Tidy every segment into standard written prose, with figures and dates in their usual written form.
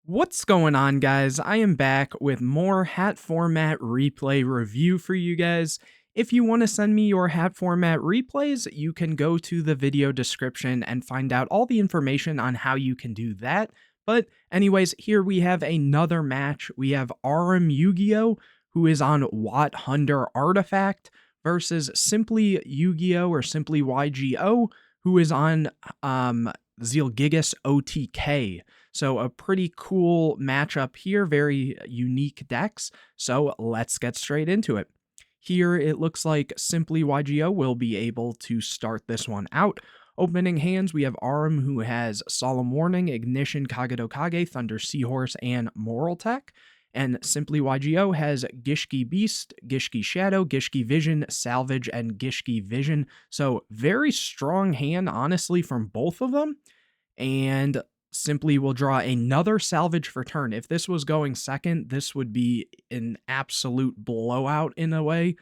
What's going on, guys? I am back with more hat format replay review for you guys. If you want to send me your hat format replays, you can go to the video description and find out all the information on how you can do that. But anyways, here we have another match. We have RM Yu-Gi-Oh, who is on Hunder Artifact, versus Simply Yu-Gi-Oh or Simply YGO, who is on Zielgigas OTK. So a pretty cool matchup here, very unique decks. So let's get straight into it. Here it looks like Simply YGO will be able to start this one out. Opening hands, we have Arum, who has Solemn Warning, Ignition, Kagado Kage, Thunder Seahorse, and Moral Tech. And Simply YGO has Gishki Beast, Gishki Shadow, Gishki Vision, Salvage, and Gishki Vision. So very strong hand, honestly, from both of them. And Simply will draw another salvage for turn. If this was going second, this would be an absolute blowout in a way.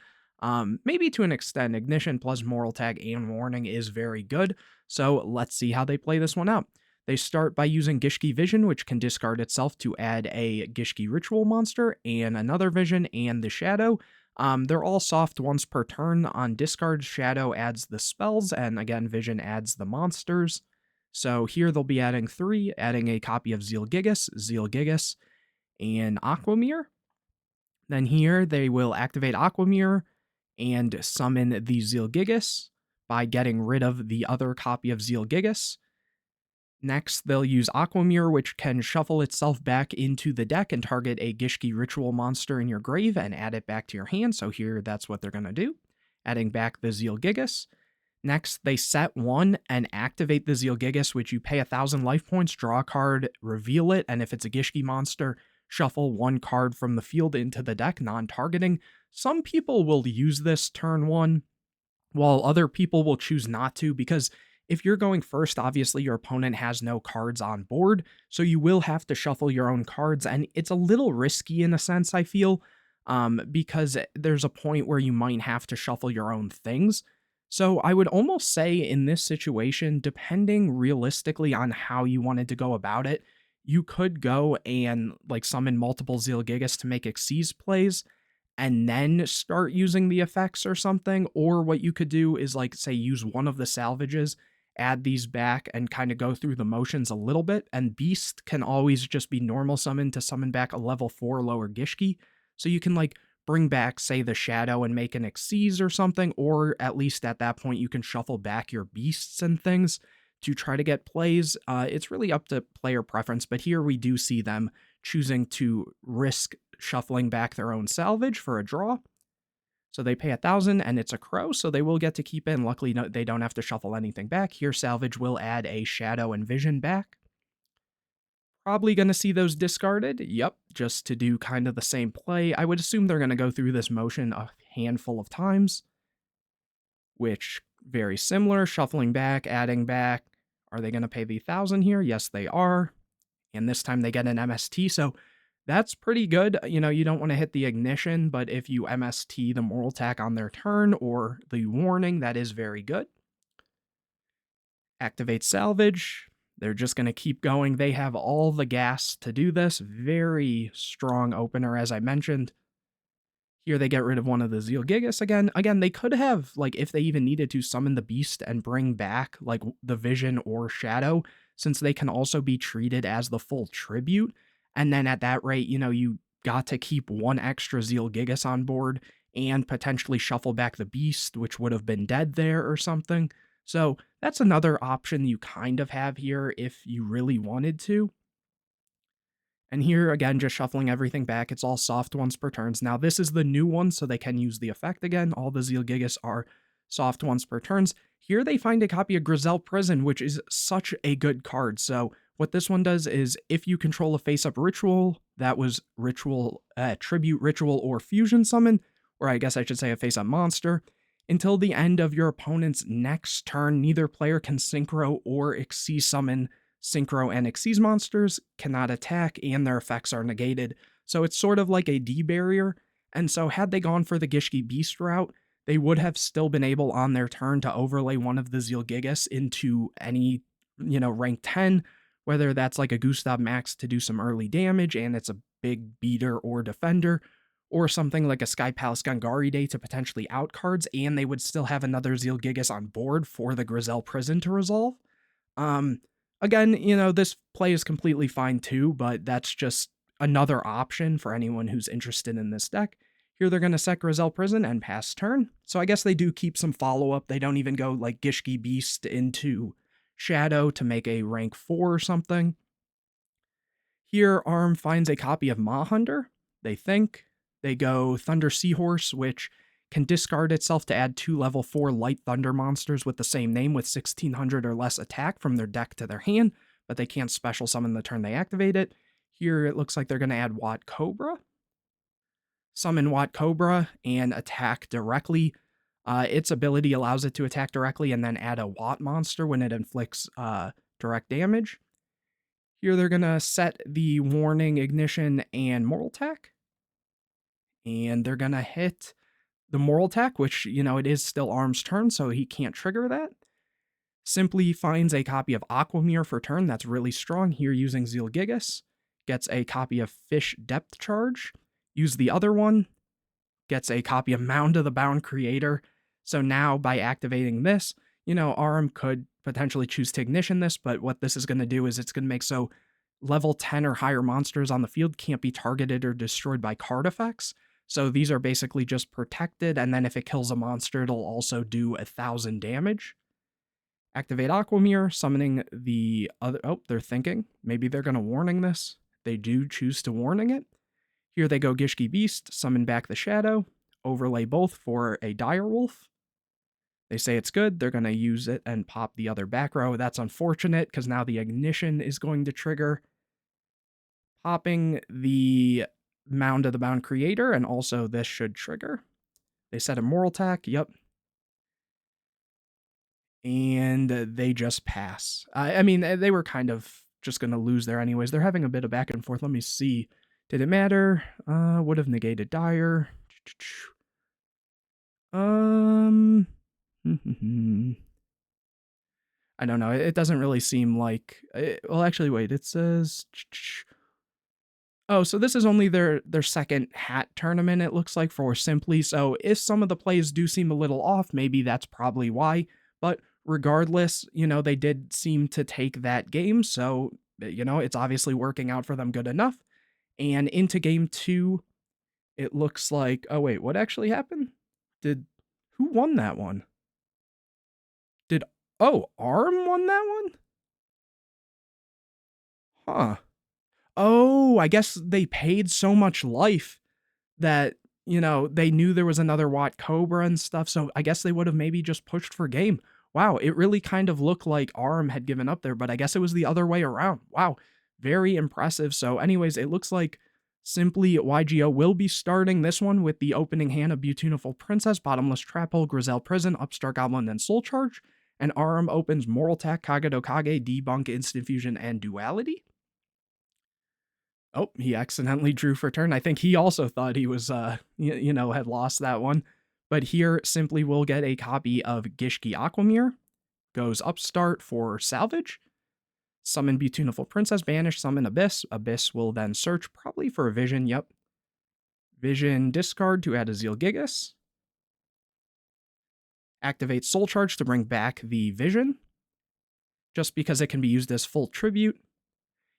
Maybe to an extent. Ignition plus Moral Tag and Warning is very good. So let's see how they play this one out. They start by using Gishki Vision, which can discard itself to add a Gishki Ritual monster and another Vision and the Shadow. They're all soft once per turn. On discard, Shadow adds the spells, and again, Vision adds the monsters. So here they'll be adding 3, adding a copy of Zielgigas, and Aquamirror. Then here they will activate Aquamirror and summon the Zielgigas by getting rid of the other copy of Zielgigas. Next, they'll use Aquamirror, which can shuffle itself back into the deck and target a Gishki Ritual monster in your grave and add it back to your hand. So here that's what they're going to do, adding back the Zielgigas. Next, they set 1 and activate the Zielgigas, which you pay 1,000 life points, draw a card, reveal it, and if it's a Gishki monster, shuffle 1 card from the field into the deck, non-targeting. Some people will use this turn 1, while other people will choose not to, because if you're going first, obviously your opponent has no cards on board, so you will have to shuffle your own cards, and it's a little risky in a sense, I feel, because there's a point where you might have to shuffle your own things. So I would almost say in this situation, depending realistically on how you wanted to go about it, you could go and like summon multiple Zielgigas to make Xyz plays and then start using the effects or something. Or what you could do is like, say, use one of the salvages, add these back and kind of go through the motions a little bit. And Beast can always just be normal summon to summon back a level 4 lower Gishki. So you can like bring back, say, the Shadow and make an Xyz or something, or at least at that point you can shuffle back your beasts and things to try to get plays. It's really up to player preference, but here we do see them choosing to risk shuffling back their own salvage for a draw. So they pay 1,000 and it's a crow, so they will get to keep it, and luckily they don't have to shuffle anything back. Here salvage will add a Shadow and Vision back. Probably going to see those discarded. Yep, just to do kind of the same play. I would assume they're going to go through this motion a handful of times, which very similar, shuffling back, adding back. Are they going to pay the 1,000 here? Yes, they are. And this time they get an MST, so that's pretty good. You know, you don't want to hit the Ignition, but if you MST the Moral Attack on their turn or the Warning, that is very good. Activate Salvage. They're just going to keep going. They have all the gas to do this. Very strong opener, as I mentioned. Here they get rid of one of the Zielgigas again. Again, they could have, like, if they even needed to, summon the Beast and bring back, like, the Vision or Shadow, since they can also be treated as the full tribute. And then at that rate, you know, you got to keep 1 extra Zielgigas on board and potentially shuffle back the Beast, which would have been dead there or something. So that's another option you kind of have here if you really wanted to. And here, again, just shuffling everything back. It's all soft once per turns. Now, this is the new one, so they can use the effect again. All the Zielgigas are soft once per turns. Here they find a copy of Grizel Prison, which is such a good card. So what this one does is if you control a face-up ritual, that was ritual, tribute, ritual, or fusion summon, or I guess I should say a face-up monster, until the end of your opponent's next turn, neither player can synchro or Xyz summon. Synchro and Xyz monsters cannot attack, and their effects are negated. So it's sort of like a D barrier. And so had they gone for the Gishki Beast route, they would have still been able on their turn to overlay one of the Zielgigas into any, rank 10, whether that's like a Gustav Max to do some early damage and it's a big beater or defender, or something like a Sky Palace Gangari Day to potentially out cards, and they would still have another Zielgigas on board for the Grizel Prison to resolve. Um, Again, this play is completely fine too, but that's just another option for anyone who's interested in this deck. Here they're going to set Grizel Prison and pass turn. So I guess they do keep some follow-up. They don't even go like Gishki Beast into Shadow to make a rank 4 or something. Here, Arm finds a copy of Hunder. They think. They go Thunder Seahorse, which can discard itself to add 2 level 4 light thunder monsters with the same name with 1600 or less attack from their deck to their hand, but they can't special summon the turn they activate it. Here it looks like they're going to add Wat Cobra. Summon Wat Cobra and attack directly. Its ability allows it to attack directly and then add a Wat monster when it inflicts direct damage. Here they're going to set the Warning, Ignition, and Moral Attack. And they're going to hit the Moral Attack, which, it is still Arm's turn, so he can't trigger that. Simply finds a copy of Aquamirror for turn. That's really strong. Here using Zielgigas. Gets a copy of Fish Depth Charge. Use the other one. Gets a copy of Mound of the Bound Creator. So now by activating this, Arm could potentially choose to ignition this, but what this is going to do is it's going to make so level 10 or higher monsters on the field can't be targeted or destroyed by card effects. So these are basically just protected, and then if it kills a monster, it'll also do 1,000 damage. Activate Aquamirror, summoning the other... Oh, they're thinking. Maybe they're going to warning this. They do choose to warning it. Here they go Gishki Beast, summon back the Shadow, overlay both for a Direwolf. They say it's good, they're going to use it and pop the other back row. That's unfortunate, because now the Ignition is going to trigger. Popping the Mound of the Bound Creator, and also this should trigger. They set a Moral Attack, yep. And they just pass. I mean, they were kind of just going to lose there anyways. They're having a bit of back and forth. Let me see. Did it matter? Would have negated Dire. I don't know. It doesn't really seem like... Well, actually, wait. It says... Oh, so this is only their second hat tournament, it looks like, for Simply. So if some of the plays do seem a little off, maybe that's probably why. But regardless, they did seem to take that game. So, it's obviously working out for them good enough. And into game 2, it looks like... Oh, wait. What actually happened? Who won that one? Oh, Arm won that one? Huh. Oh, I guess they paid so much life that, they knew there was another Wat Cobra and stuff, so I guess they would have maybe just pushed for game. Wow, it really kind of looked like Arm had given up there, but I guess it was the other way around. Wow, very impressive. So anyways, it looks like Simply YGO will be starting this one with the opening hand of Beautiful Princess, Bottomless Trap Hole, Grizel Prison, Upstart Goblin, and Soul Charge. And Arm opens Moral Attack, Kagado Kage, Debunk, Instant Fusion, and Duality. Oh, he accidentally drew for turn. I think he also thought he was, had lost that one. But here, Simply will get a copy of Gishki Aquamirror. Goes Upstart for Salvage. Summon Beautiful Princess, banish, summon Abyss. Abyss will then search, probably for a Vision, yep. Vision discard to add a Zielgigas. Activate Soul Charge to bring back the Vision. Just because it can be used as full tribute.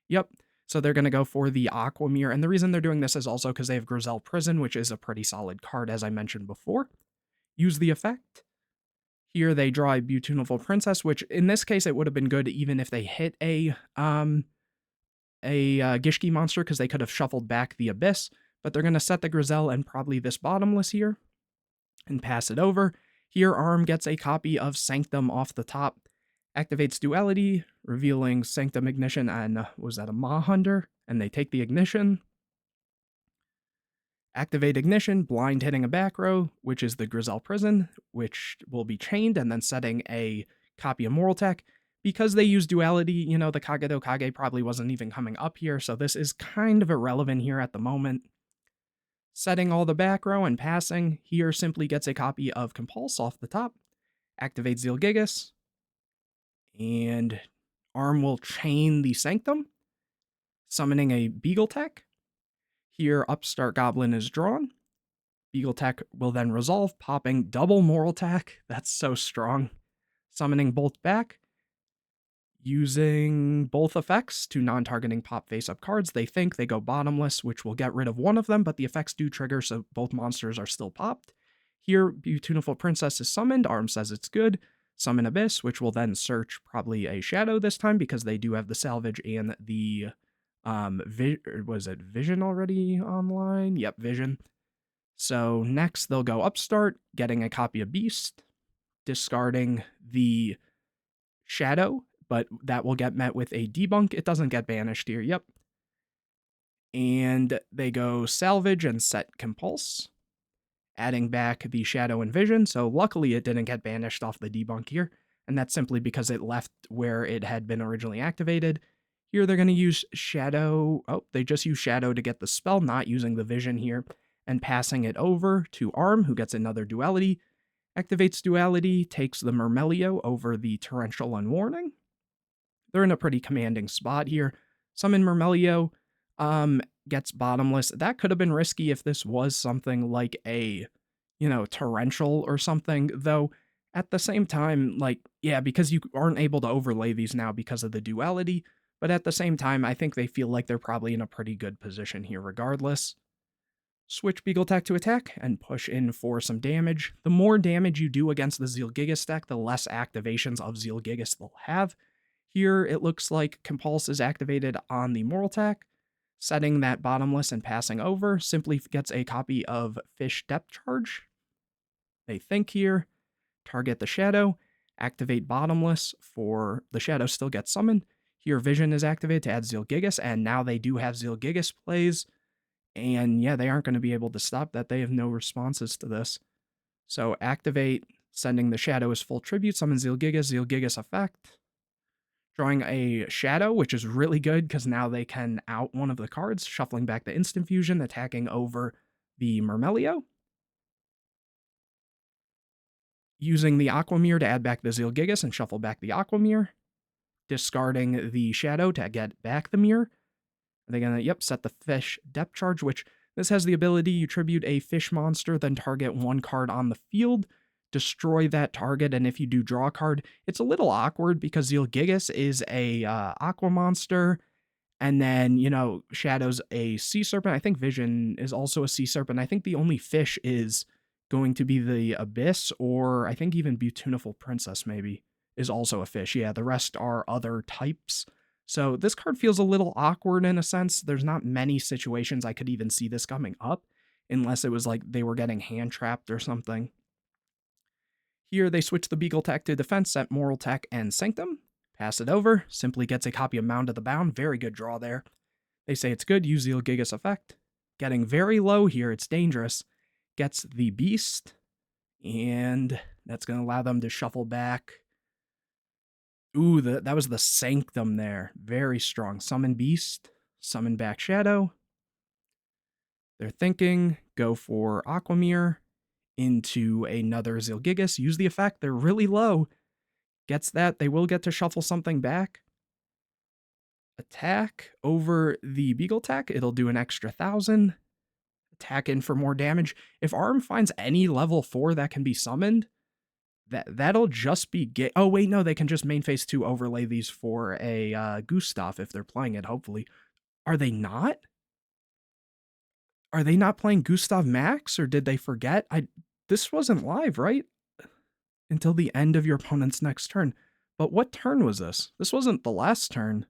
Yep. So they're going to go for the Aquamirror, and the reason they're doing this is also because they have Grizel Prison, which is a pretty solid card, as I mentioned before. Use the effect. Here they draw a Beautiful Princess, which in this case it would have been good even if they hit a Gishki monster, because they could have shuffled back the Abyss, but they're going to set the Grizel and probably this Bottomless here, and pass it over. Here Arm gets a copy of Sanctum off the top. Activates Duality, revealing Sanctum Ignition and, was that a Hunder? And they take the Ignition. Activate Ignition, blind hitting a back row, which is the Grizel Prison, which will be chained, and then setting a copy of Moral Attack. Because they use Duality, the Kagado Kage probably wasn't even coming up here, so this is kind of irrelevant here at the moment. Setting all the back row and passing, here Simply gets a copy of Compulse off the top. Activate Zielgigas. And Arm will chain the Sanctum, summoning a Beagle Tech. Here, Upstart Goblin is drawn. Beagle Tech will then resolve, popping double Moral Tech. That's so strong. Summoning Bolt back. Using both effects to non-targeting pop face-up cards. They think they go bottomless, which will get rid of one of them, but the effects do trigger, so both monsters are still popped. Here, Beautiful Princess is summoned. Arm says it's good. Summon Abyss, which will then search probably a Shadow this time because they do have the salvage and the was it Vision already online? Yep, Vision. So next they'll go Upstart, getting a copy of Beast, discarding the Shadow, but that will get met with a debunk. It doesn't get banished here, yep. And they go Salvage and set Compulse, adding back the Shadow and Vision, so luckily it didn't get banished off the debunk here, and that's simply because it left where it had been originally activated. Here they're going to use Shadow, they just use Shadow to get the spell, not using the Vision here, and passing it over to Arm, who gets another Duality, activates Duality, takes the Mermail over the Torrential Unwarning. They're in a pretty commanding spot here. Summon Mermail, gets bottomless. That could have been risky if this was something like a, torrential or something, though at the same time, because you aren't able to overlay these now because of the duality, but at the same time, I think they feel like they're probably in a pretty good position here regardless. Switch Beagle Tech to attack and push in for some damage. The more damage you do against the Zielgigas deck, the less activations of Zielgigas they'll have. Here, it looks like Compulse is activated on the Moral Tech. Setting that bottomless and passing over simply gets a copy of Fish Depth Charge. They think here, target the Shadow, activate bottomless for the Shadow still gets summoned. Here Vision is activated to add Zielgigas, and now they do have Zielgigas plays. And yeah, they aren't going to be able to stop that. They have no responses to this. So activate, sending the Shadow as full tribute, summon Zielgigas, Zielgigas effect. Drawing a Shadow, which is really good because now they can out one of the cards, shuffling back the Instant Fusion, attacking over the Mermail. Using the Aquamirror to add back the Zielgigas and shuffle back the Aquamirror. Discarding the Shadow to get back the mirror. They're going to, set the Fish Depth Charge, which this has the ability you tribute a fish monster, then target one card on the field, destroy that target, and if you do draw a card, it's a little awkward because Zielgigas is a aqua monster, and then, Shadow's a sea serpent. I think Vision is also a sea serpent. I think the only fish is going to be the Abyss, or I think even Beautiful Princess maybe is also a fish. Yeah, the rest are other types. So this card feels a little awkward in a sense. There's not many situations I could even see this coming up, unless it was like they were getting hand-trapped or something. Here they switch the Beagle Tech to defense, set Moral Tech and Sanctum. Pass it over, simply gets a copy of Mound of the Bound. Very good draw there. They say it's good, use the Zielgigas effect. Getting very low here, it's dangerous. Gets the Beast, and that's going to allow them to shuffle back. Ooh, that was the Sanctum there. Very strong. Summon Beast, summon back Shadow. They're thinking, go for Aquamirror into another Zielgigas. Use the effect. They're really low. Gets that. They will get to shuffle something back. Attack over the Beagle Tech. It'll do an extra 1,000. Attack in for more damage. If Arm finds any level 4 that can be summoned, that'll just be oh wait, no, they can just main phase 2 overlay these for a Gustav if they're playing it, hopefully. Are they not? Are they not playing Gustav Max, or did they forget? This wasn't live, right? Until the end of your opponent's next turn. But what turn was this? This wasn't the last turn.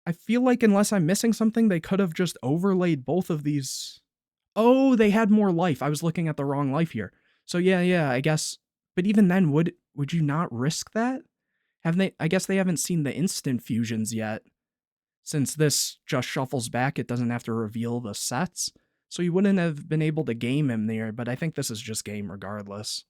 I feel like unless I'm missing something, they could have just overlaid both of these. Oh, they had more life. I was looking at the wrong life here. So yeah, I guess. But even then, would you not risk that? I guess they haven't seen the instant fusions yet. Since this just shuffles back, it doesn't have to reveal the sets. So you wouldn't have been able to game him there, but I think this is just game regardless.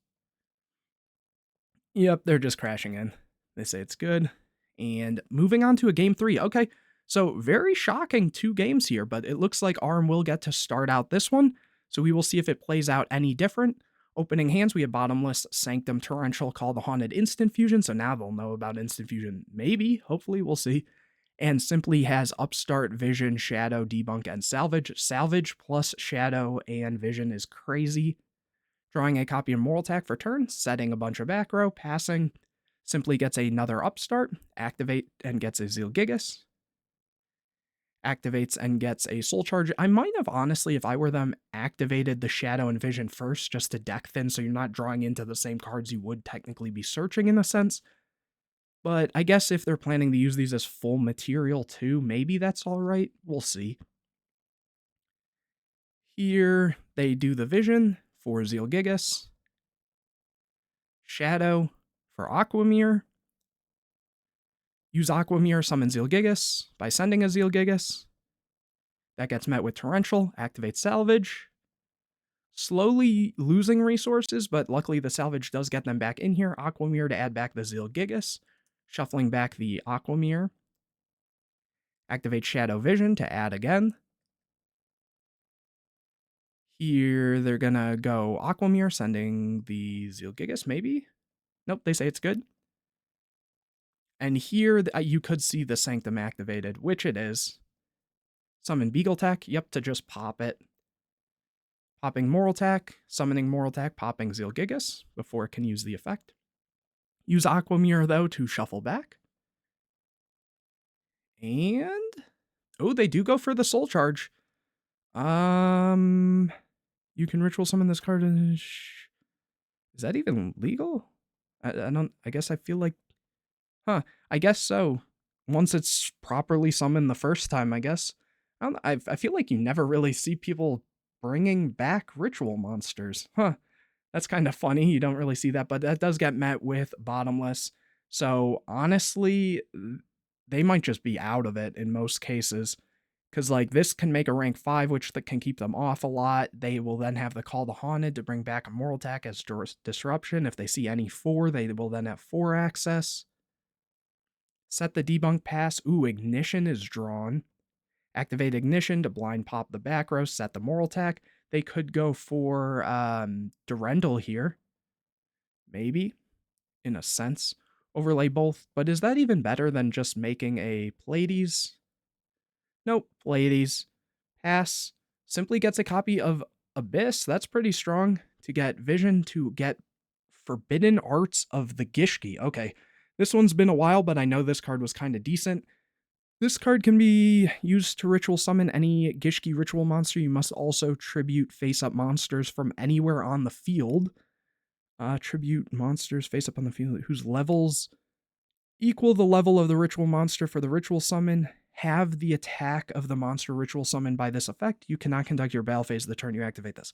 Yep, they're just crashing in. They say it's good. And moving on to a game 3. Okay, so very shocking 2 games here, but it looks like Arm will get to start out this one. So we will see if it plays out any different. Opening hands, we have Bottomless, Sanctum, Torrential, Call the Haunted, Instant Fusion, so now they'll know about Instant Fusion, maybe, hopefully, we'll see. And simply has Upstart, Vision, Shadow, Debunk, and Salvage. Salvage plus Shadow and Vision is crazy. Drawing a copy of Moral Attack for turn, setting a bunch of back row, passing, simply gets another Upstart, activate and gets a Zielgigas. Activates and gets a Soul Charge. I might have, honestly, if I were them, activated the Shadow and Vision first just to deck thin so you're not drawing into the same cards you would technically be searching in a sense. But I guess if they're planning to use these as full material too, maybe that's alright. We'll see. Here, they do the Vision for Zielgigas. Shadow for Aquamirror. Use Aquamirror, summon Zielgigas by sending a Zielgigas. That gets met with Torrential, activate Salvage. Slowly losing resources, but luckily the Salvage does get them back in here. Aquamirror to add back the Zielgigas. Shuffling back the Aquamirror. Activate Shadow Vision to add again. Here they're gonna go Aquamirror, sending the Zielgigas, maybe? Nope, they say it's good. And here, you could see the Sanctum activated, which it is. Summon Beagle Attack, yep, to just pop it. Popping Moral Attack, summoning Moral Attack, popping Zielgigas before it can use the effect. Use Aquamirror, though, to shuffle back. And... oh, they do go for the Soul Charge. You can Ritual Summon this card. Is that even legal? I guess I feel like... huh, I guess so. Once it's properly summoned the first time, I guess. I feel like you never really see people bringing back ritual monsters. Huh, that's kind of funny. You don't really see that, but that does get met with Bottomless. So honestly, they might just be out of it in most cases. Because, like, this can make a rank 5, which can keep them off a lot. They will then have the Call the Haunted to bring back a Moral Attack as Disruption. If they see any 4, they will then have 4 access. Set the Debunk pass. Ooh, Ignition is drawn. Activate Ignition to blind pop the back row, set the Moral Attack. They could go for Durendal here. Maybe, in a sense. Overlay both, but is that even better than just making a Pleiades? Nope, Pleiades. Pass. Simply gets a copy of Abyss. That's pretty strong. To get Vision, to get Forbidden Arts of the Gishki. Okay, this one's been a while, but I know this card was kind of decent. This card can be used to ritual summon any Gishki ritual monster. You must also tribute face-up monsters from anywhere on the field. Tribute monsters face-up on the field whose levels equal the level of the ritual monster for the ritual summon. Have the attack of the monster ritual summon by this effect. You cannot conduct your battle phase the turn you activate this.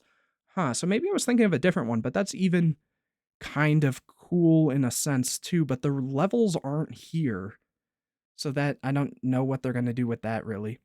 Huh, so maybe I was thinking of a different one, but that's even kind of cool in a sense too, but the levels aren't here. So that, I don't know what they're going to do with that, really.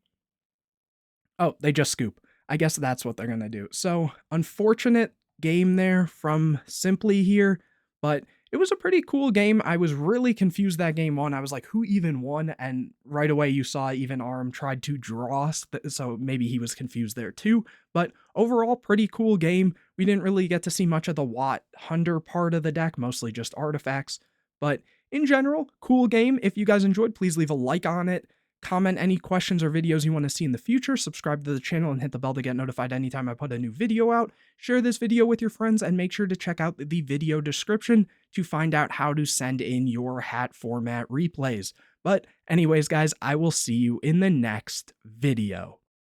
Oh, they just scoop. I guess that's what they're going to do. So, unfortunate game there from Simply here, but it was a pretty cool game. I was really confused that game one. I was like, who even won? And right away you saw even Arm tried to draw, so maybe he was confused there too. But overall, pretty cool game. We didn't really get to see much of the Hunder part of the deck, mostly just artifacts. But in general, cool game. If you guys enjoyed, please leave a like on it. Comment any questions or videos you want to see in the future. Subscribe to the channel and hit the bell to get notified anytime I put a new video out. Share this video with your friends and make sure to check out the video description to find out how to send in your hat format replays. But anyways, guys, I will see you in the next video.